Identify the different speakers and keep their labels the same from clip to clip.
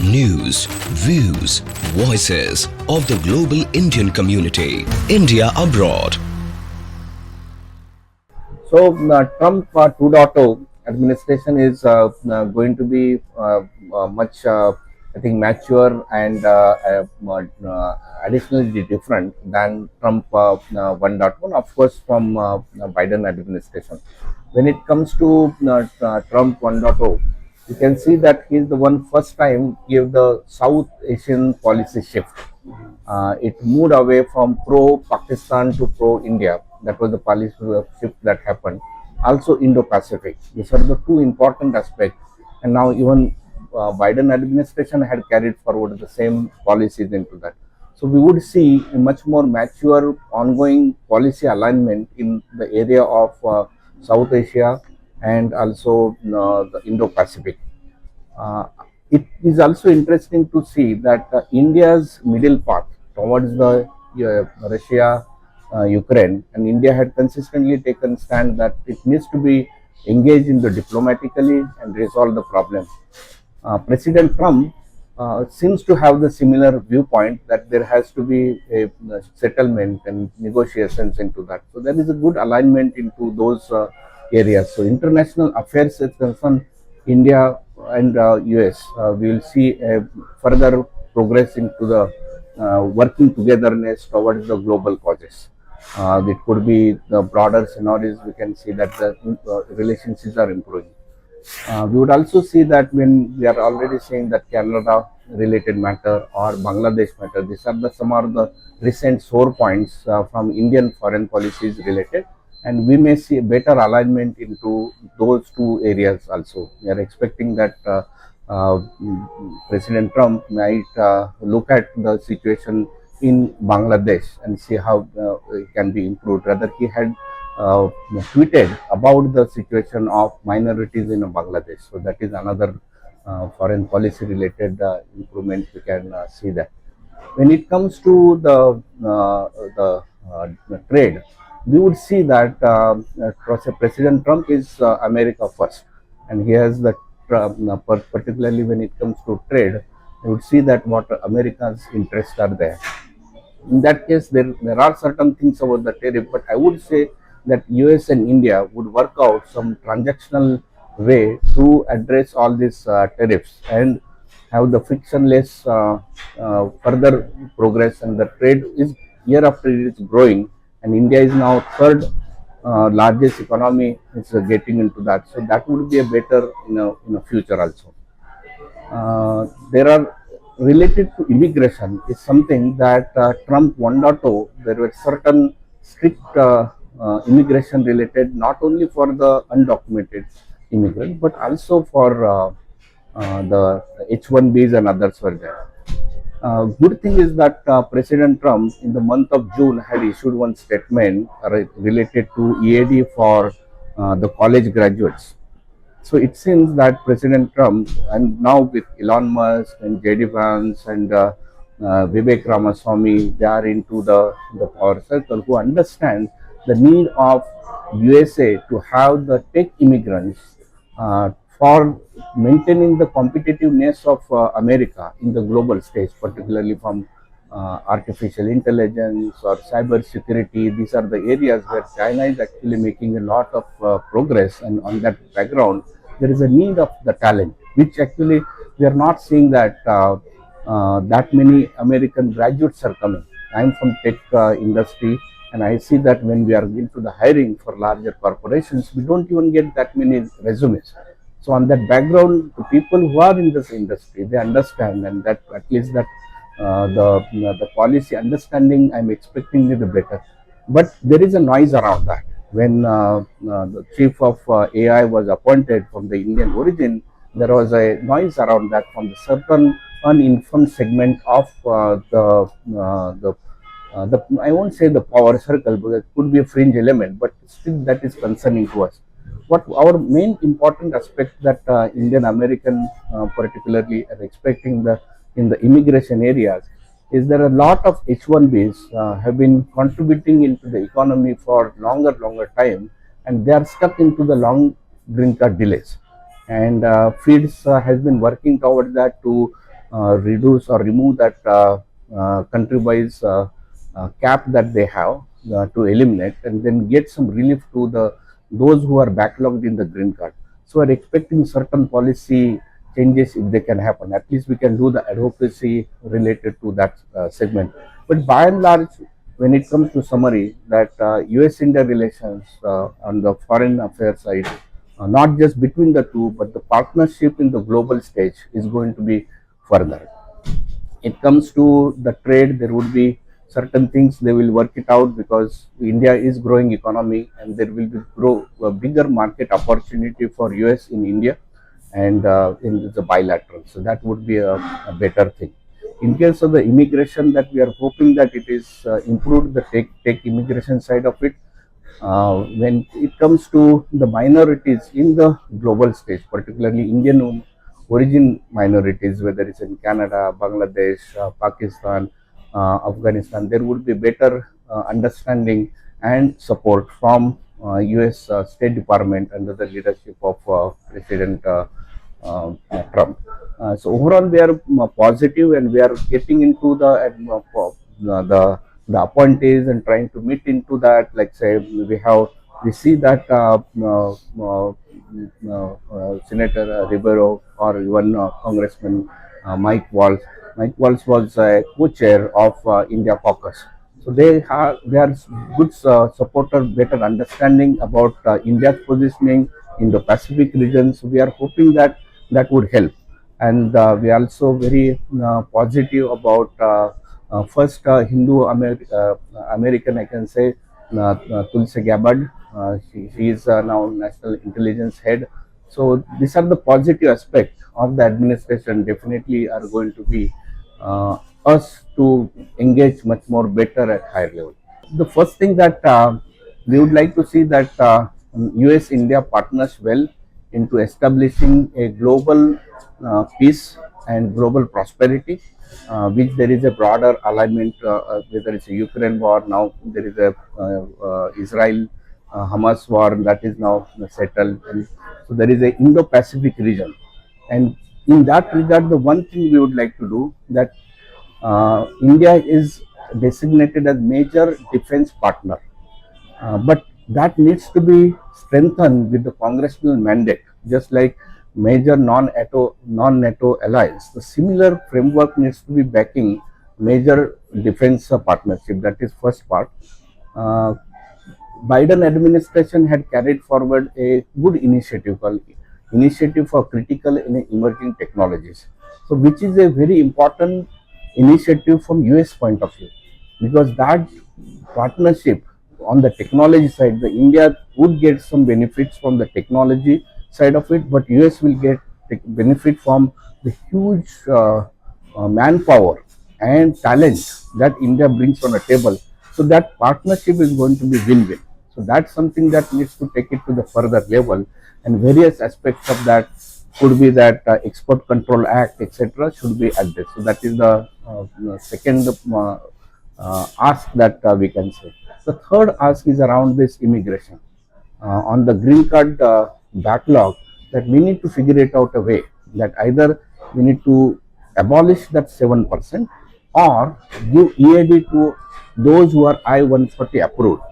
Speaker 1: News, views, voices of the global Indian community. India abroad.
Speaker 2: So, Trump 2.0 administration is going to be much, I think, mature and additionally different than Trump 1.1, of course, from Biden administration. When it comes to Trump 1.0, you can see that he is the one first time give the South Asian policy shift. It moved away from pro-Pakistan to pro-India. That was the policy shift that happened. Also Indo-Pacific. These are the two important aspects. And now even Biden administration had carried forward the same policies into that. So we would see a much more mature ongoing policy alignment in the area of South Asia and also the Indo-Pacific. Uh, it is also interesting to see that India's middle path towards the Russia, Ukraine, and India had consistently taken stand that it needs to be engaged in the diplomatically and resolve the problem. President Trump seems to have the similar viewpoint that there has to be a settlement and negotiations into that. So there is a good alignment into those areas. So international affairs is concerned, India and US we will see a further progress into the working togetherness towards the global causes. It could be the broader scenarios. We can see that the relationships are improving. We would also see that when we are already saying that Canada related matter or Bangladesh matter, these are some of the recent sore points from Indian foreign policies related, and we may see a better alignment into those two areas also. We are expecting that uh, President Trump might look at the situation in Bangladesh and see how it can be improved. Rather, he had uh, tweeted about the situation of minorities in Bangladesh. So that is another foreign policy related improvement we can see that. When it comes to the trade, we would see that President Trump is America first, and he has the particularly when it comes to trade, we would see that what America's interests are there. In that case, there are certain things about the tariff, but I would say that US and India would work out some transactional way to address all these tariffs and have the frictionless further progress, and the trade is year after year is growing, and India is now third largest economy is getting into that. So that would be a better in a future also. There are related to immigration is something that Trump 1.0, there were certain strict immigration related not only for the undocumented immigrant but also for the H1Bs and others were there. Good thing is that President Trump in the month of June had issued one statement related to EAD for the college graduates. So it seems that President Trump, and now with Elon Musk and JD Vance and Vivek Ramaswamy, they are into the power circle who understand the need of USA to have the tech immigrants for maintaining the competitiveness of America in the global stage, particularly from artificial intelligence or cyber security. These are the areas where China is actually making a lot of progress, and on that background, there is a need of the talent, which actually we are not seeing that that many American graduates are coming. I am from tech industry, and I see that when we are into the hiring for larger corporations, we don't even get that many resumes. So on that background, the people who are in this industry, they understand, and that at least that the policy understanding, I'm expecting it better. But there is a noise around that. When the chief of AI was appointed from the Indian origin, there was a noise around that from the certain uninformed segment of the I won't say the power circle, but it could be a fringe element, but still that is concerning to us. What our main important aspect that Indian American particularly are expecting the in the immigration areas is there are a lot of H1Bs have been contributing into the economy for longer time, and they are stuck into the long green card delays. And FIIDS has been working towards that to reduce or remove that country-wise cap that they have to eliminate, and then get some relief to the those who are backlogged in the green card. So we're expecting certain policy changes if they can happen. At least we can do the advocacy related to that segment. But by and large, when it comes to summary, that US-India relations on the foreign affairs side, not just between the two, but the partnership in the global stage is going to be further. It comes to the trade, there would be certain things they will work it out, because India is growing economy and there will be grow a bigger market opportunity for US in India, and in the bilateral. So that would be a better thing. In case of the immigration, that we are hoping that it is improved the tech immigration side of it. When it comes to the minorities in the global stage, particularly Indian origin minorities, whether it's in Canada, Bangladesh, Pakistan, Afghanistan, there would be better understanding and support from US State Department under the leadership of President Trump. So overall, we are positive, and we are getting into the appointees and trying to meet into that. Like say, we see that Senator Rivero, or even Congressman Mike Waltz. Mike Waltz was a co-chair of India Caucus. So they are good supporter, better understanding about India's positioning in the Pacific region. So we are hoping that that would help, and we are also very positive about first Hindu American, I can say, Tulsi Gabbard. She is now National Intelligence Head. So these are the positive aspects of the administration. Definitely are going to be us to engage much more better at higher level. The first thing that we would like to see that US-India partners well into establishing a global peace and global prosperity, which there is a broader alignment, whether it's a Ukraine war, now there is a Israel Hamas war that is now settled. And so there is a Indo-Pacific region. And in that regard, the one thing we would like to do, that India is designated as major defense partner, but that needs to be strengthened with the congressional mandate, just like major non-NATO alliance. The similar framework needs to be backing major defense partnership. That is first part. Uh, Biden administration had carried forward a good initiative called Initiative for Critical and Emerging Technologies. So, which is a very important initiative from US point of view, because that partnership on the technology side, the India would get some benefits from the technology side of it, but US will get benefit from the huge manpower and talent that India brings on the table. So that partnership is going to be win-win. So that's something that needs to take it to the further level, and various aspects of that could be that Export Control Act, etc., should be addressed. So that is the second ask that we can say. The third ask is around this immigration. On the green card backlog, that we need to figure it out a way that either we need to abolish that 7%, or give EAD to those who are I-140 approved,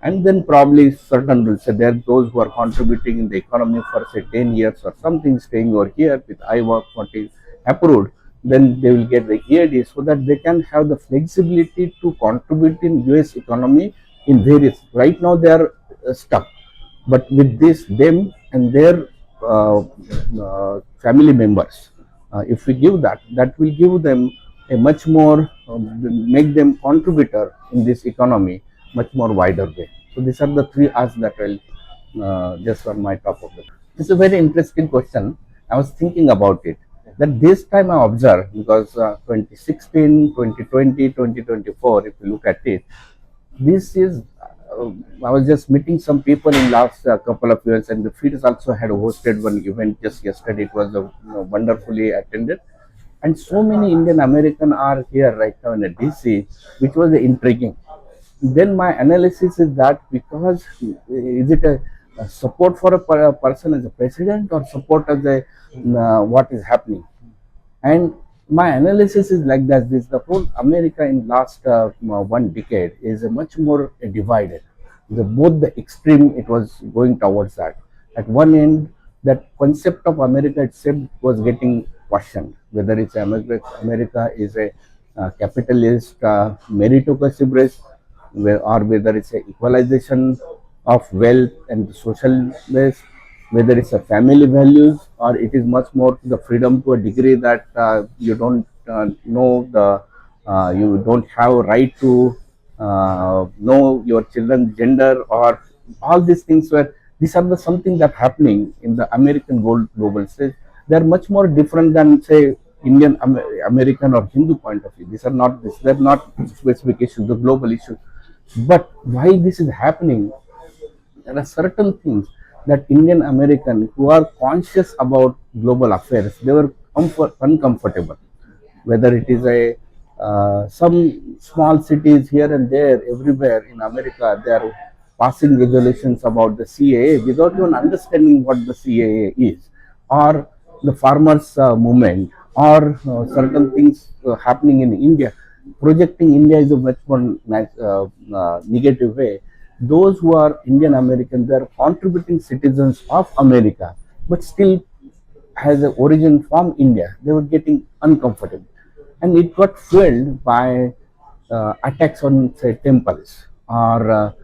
Speaker 2: and then probably certain rules. So there are those who are contributing in the economy for say 10 years or something, staying over here with I-140 approved, then they will get the EAD, so that they can have the flexibility to contribute in US economy in various. Right now they are stuck, but with this, them and their family members, if we give that, that will give them a much more, make them contributor in this economy much more wider way. So these are the three asks that will just on my top of it. It's a very interesting question. I was thinking about it. That this time I observed, because 2016, 2020, 2024, if you look at it, this is, I was just meeting some people in last couple of years, and the FIIDS also had hosted one event just yesterday. It was wonderfully attended, and so many Indian American are here right now in a DC, which was intriguing. Then my analysis is that, because is it a support for a person as a president, or support as a what is happening? And My analysis is like that: this the whole America in last one decade is much more divided. Both the extreme it was going towards that. At one end, that concept of America itself was getting questioned, whether it's America is a capitalist meritocracy based, or whether it's a equalization of wealth and the social base, whether it's a family values, or it is much more the freedom to a degree that you don't know the you don't have a right to know your children's gender, or all these things where these are the something that happening in the American global stage. They are much more different than say Indian American or Hindu point of view. These are not this. They are not specific issues, the global issues. But why this is happening? There are certain things that Indian American who are conscious about global affairs, they were uncomfortable. Whether it is a some small cities here and there, everywhere in America, they are passing resolutions about the CAA without even understanding what the CAA is, or the farmers' movement, or certain things happening in India, projecting India is a much more negative way. Those who are Indian American, they are contributing citizens of America, but still has an origin from India. They were getting uncomfortable, and it got fueled by attacks on say temples, or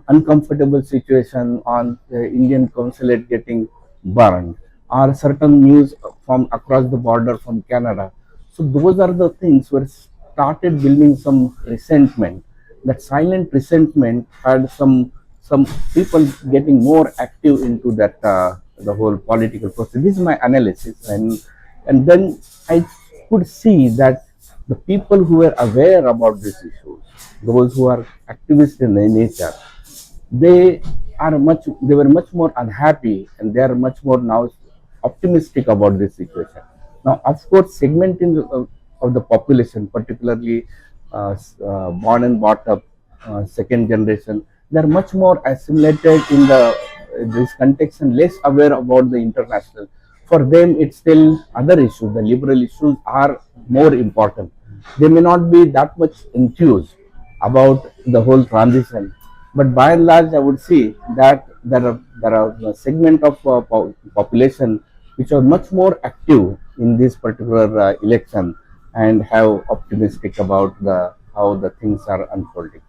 Speaker 2: uncomfortable situation on the Indian consulate getting burned, or certain news from across the border from Canada. So those are the things where started building some resentment. That silent resentment had some people getting more active into that the whole political process. This is my analysis, and then I could see that the people who were aware about these issues, those who are activists in nature, they they were much more unhappy, and they are much more now optimistic about this situation. Now, of course, segmenting of the population, particularly born and brought up second generation, they are much more assimilated in the this context and less aware about the international. For them, it's still other issues. The liberal issues are more important. They may not be that much enthused about the whole transition, but by and large, I would see that there are a segment of population which are much more active in this particular election and have optimistic about the how the things are unfolding.